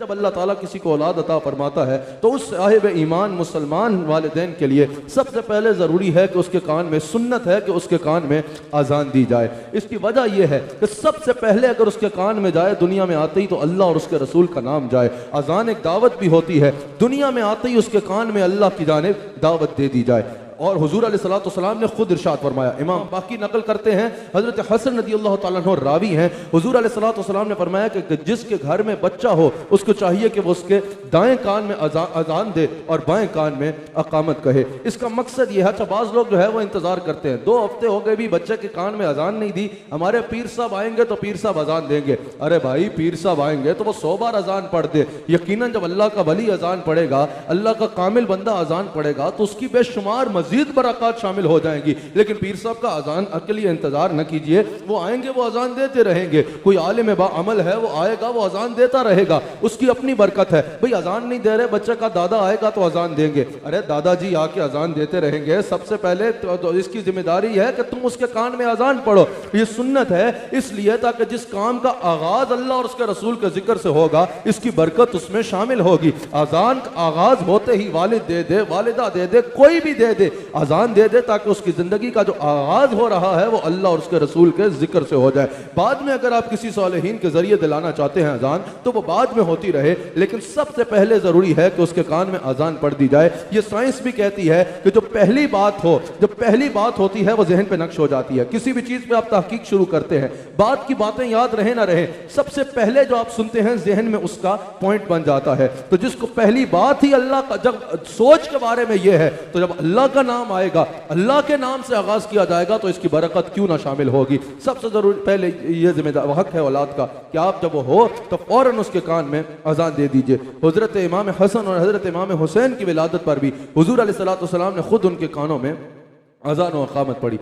जब अल्लाह ताला किसी को औलाद अता फरमाता है तो उस साहिब ईमान मुसलमान वालिदैन के लिए सबसे पहले ज़रूरी है कि उसके कान में, सुन्नत है कि उसके कान में अजान दी जाए। इसकी वजह यह है कि सबसे पहले अगर उसके कान में जाए दुनिया में आते ही तो अल्लाह और उसके रसूल का नाम जाए। अजान एक दावत भी होती है, दुनिया में आते ही उसके कान में अल्लाह की जानिब दावत दे दी जाए। और हुजूर अलैहिस्सलाम ने खुद इरशाद फरमाया, इमाम बाकी नकल करते हैं, हजरत हसन रज़ियल्लाहु ताला अन्हु रावी हैं, हुजूर अलैहिस्सलाम ने फरमाया कि जिसके घर में बच्चा हो उसको चाहिए कि वो उसके दाएं कान में अजान दे और बाएं कान में अकामत कहे। इसका मकसद ये है, अच्छा बाज़ लोग जो है वो इंतजार करते हैं, 2 हफ्ते हो गए भी बच्चे के कान में अजान नहीं दी, हमारे पीर साहब आएंगे तो पीर साहब अजान देंगे। अरे भाई पीर साहब आएंगे तो वो 100 बार अजान पढ़ दे, यकीनन जब अल्लाह का वली अजान पढ़ेगा, अल्लाह का कामिल बंदा अजान पढ़ेगा तो उसकी बेशुमार मजीद बरकत शामिल हो जाएंगी। लेकिन पीर साहब का अजान के लिए इंतजार न कीजिए, वो आएंगे वो अजान देते रहेंगे। कोई आलिम अमल है वो आएगा वो अजान देता रहेगा, उसकी अपनी बरकत है। भाई अजान नहीं दे रहे, बच्चे का दादा आएगा तो अजान देंगे, अरे दादाजी आके अजान देते रहेंगे। सबसे पहले तो इसकी जिम्मेदारी है कि तुम उसके कान में अजान पढ़ो। ये सुन्नत है इसलिए ताकि जिस काम का आगाज अल्लाह और उसके रसूल के जिक्र से होगा इसकी बरकत उसमें शामिल होगी। अजान का आगाज होते ही वालिद दे दे, वालिदा दे दे, कोई भी दे दे, अजान दे दे ताकि उसकी जिंदगी का जो आगाज हो रहा है वो अल्लाह और उसके रसूल के जिक्र से हो जाए। बाद में अगर आप किसी सालिहीन के जरिए दिलाना चाहते हैं अजान तो वो बाद में होती रहे, लेकिन सबसे पहले जरूरी है कि उसके कान में अजान पढ़ दी जाए। ये साइंस भी कहती है कि जो पहली बात हो, जब पहली बात होती है वो जहन पे नक्श हो जाती है। किसी भी चीज पे आप तहकीक शुरू करते हैं, बात की बातें याद रहे ना रहे, सबसे पहले जो आप सुनते हैं जहन में उसका पॉइंट बन जाता है। तो जिसको पहली बात ही अल्लाह का, जब सोच के बारे में यह है तो जब अल्लाह का नाम आएगा, अल्लाह के नाम से आगाज किया जाएगा तो इसकी बरकत क्यों ना शामिल होगी। सबसे जरूरी पहले यह जिम्मेदार हक है औलाद का कि आप जब वो हो तो फौरन उसके कान में अजान दे दीजिए। हजरत इमाम हसन और हजरत इमाम हुसैन की विलादत पर भी हुजूर अलैहिस्सलाम ने खुद उनके कानों में अजान और अकामत पढ़ी।